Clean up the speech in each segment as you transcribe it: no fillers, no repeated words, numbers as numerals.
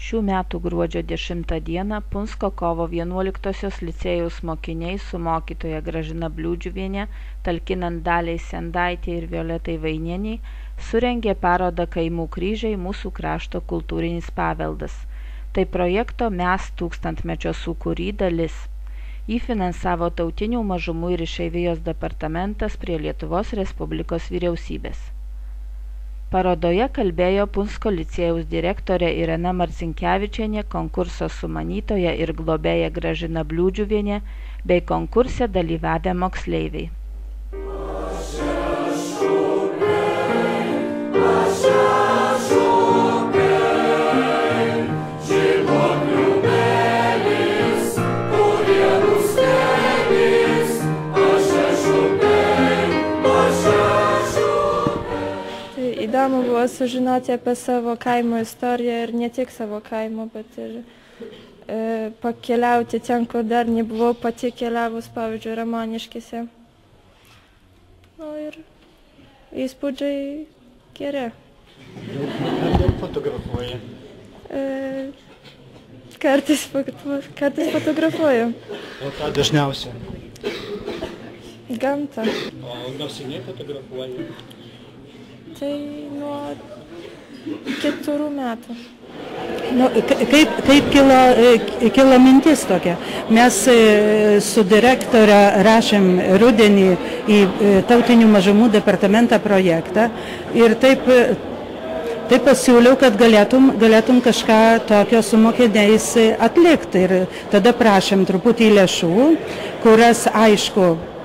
Šių metų gruodžio 10 dieną Punsko kovo 11-osios licėjaus mokiniai su mokytoja Gražina Bliūdžiuvienė, talkinant Daliai Sendaitei ir Violetai Vainieniai, surengė parodą Kaimų kryžiai – mūsų krašto kultūrinis paveldas. Tai projekto Mes tūkstantmečio sūkury dalis. Jį finansavo Tautinių mažumų ir išeivijos departamentas prie Lietuvos Respublikos vyriausybės. Parodoje kalbėjo Punsko licėjaus direktorė Irena Marcinkevičienė, konkurso sumanytoja ir globėja Gražina Bliūdžiuvienė bei konkurse dalyvavę moksleiviai. Įdomu buvo sužinoti apie savo kaimo istoriją ir ne tik savo kaimo, bet ir pakeliauti ten, kur dar nebuvau pati keliavus, pavyzdžiui, Ramoniškėse. Ir įspūdžiai geri. Daug fotografuoji? Kartais fotografuoju. O ką dažniausiai? Gamtą. O gal seniai fotografuoji? Tai nuo 4 metų. Kaip kilo mintis tokia? Mes su direktore rašėm rudenį į Tautinių mažumų departamentą projektą ir taip pasiūliau, kad galėtum kažką tokio su mokiniais atlikti. Ir tada prašėm truputį lėšų, kurias aišku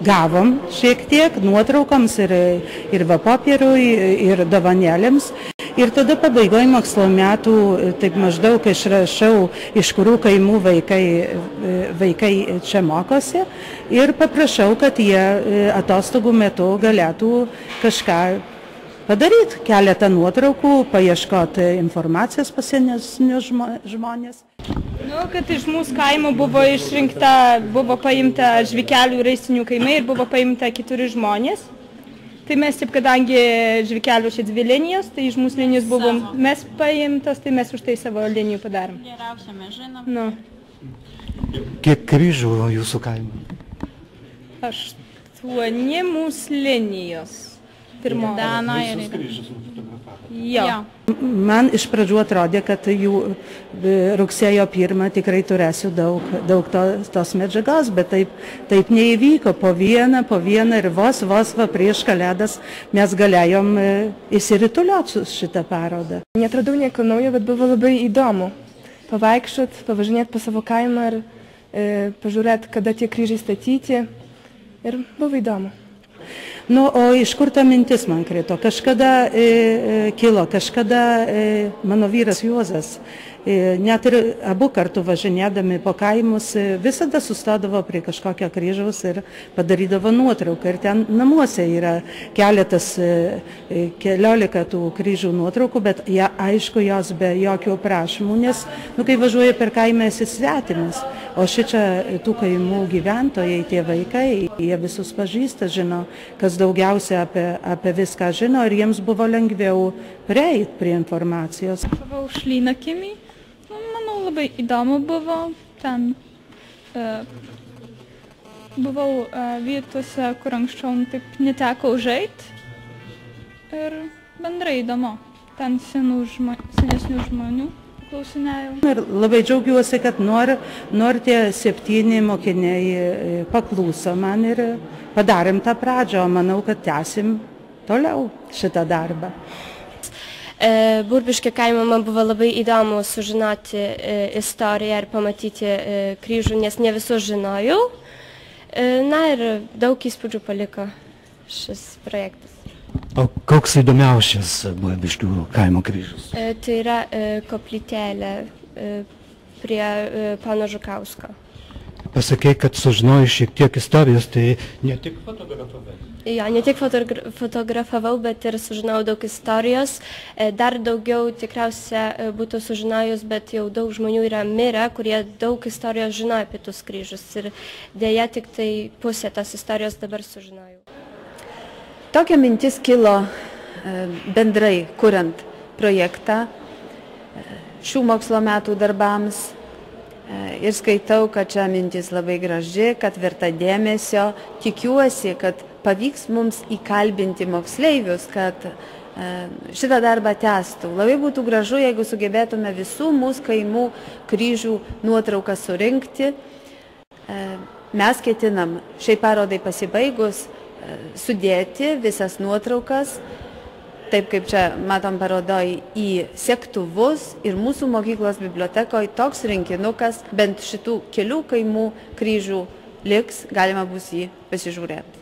gavom šiek tiek nuotraukams ir popierui, ir dovanėlėms. Ir tada pabaigoje mokslo metų, taip maždaug išrašau, iš kurių kaimų vaikai čia mokosi ir paprašau, kad jie atostogų metu galėtų kažką padaryti, keletą nuotraukų, paieškoti informacijos pas senesnius žmonės. Kad iš mūsų kaimo buvo paimta Žvikelių ir Raistinių kaimai ir buvo paimta 4 žmonės. Tai mes, kadangi Žvikelių čia 2 linijos, tai iš mūsų linijos buvom mes paimtas, tai mes už tai savo linijų padarom. Geriausia mes žinom. Kiek kryžių jūsų kaimo? 8 mūsų linijos. Visus kryžius nufotografavo? Jo. Man iš pradžių atrodė, kad jų rugsėjo 1 tikrai turėsiu daug tos medžiagos, bet taip neįvyko. Po vieną ir vos prieš Kalėdas mes galėjom įsirituliuoti su šitą parodą. Neatradau nieko naujo, bet buvo labai įdomu pavaikščiot, pavažinėti po savo kaimą ir pažiūrėti, kada tie kryžiai statyti. Ir buvo įdomu. O iš kur ta mintis man krito? Kažkada mano vyras Juozas, net ir abu kartu važinėdami po kaimus, visada sustodavo prie kažkokio kryžiaus ir padarydavo nuotrauką. Ir ten namuose yra keliolika tų kryžių nuotraukų, bet aišku, jos be jokių prašymų, nes kai važiuoja per kaimą esi svetimas. O šičia tų kaimų gyventojai, tie vaikai, jie visus pažįsta, žino, kas daugiausia apie viską žino ir jiems buvo lengviau prieiti prie informacijos. Buvau Šlynakimy, manau labai įdomu buvo, ten buvau vietose, kur anksčiau taip neteko užeit ir bendrai įdomu, ten senesnių žmonių. Ir labai džiaugiuosi, kad nori tie 7 mokiniai pakluso man ir padarėm tą pradžią, o manau, kad tęsim toliau šitą darbą. Burbiškio kaimo man buvo labai įdomu sužinoti istoriją ir pamatyti kryžių, nes ne visus žinojau. Ir daug įspūdžių paliko šis projektas. O koks įdomiausias Burbiškių kaimo kryžius? Tai yra koplytelė prie pono Žukausko. Pasakei, kad sužinojai šiek tiek istorijos, tai ne tik fotografavai? Jo, ne tik fotografavau, bet ir sužinojau daug istorijos. Dar daugiau tikriausia būtų sužinojus, bet jau daug žmonių yra mirę, kurie daug istorijos žinojo apie tus kryžius. Ir dėja tik tai pusė tos istorijos dabar sužinojau. Tokia mintis kilo bendrai kuriant projektą šių mokslo metų darbams. Ir skaitau, kad čia mintis labai graži, kad verta dėmesio. Tikiuosi, kad pavyks mums įkalbinti moksleivius, kad šitą darbą tęstų. Labai būtų gražu, jeigu sugebėtume visų mūsų kaimų kryžių nuotrauką surinkti. Mes ketinam šiai parodai pasibaigus sudėti visas nuotraukas, taip kaip čia matom parodoj, į segtuvus ir mūsų mokyklos bibliotekoje toks rinkinukas bent šitų kelių kaimų kryžių liks, galima bus jį pasižiūrėti.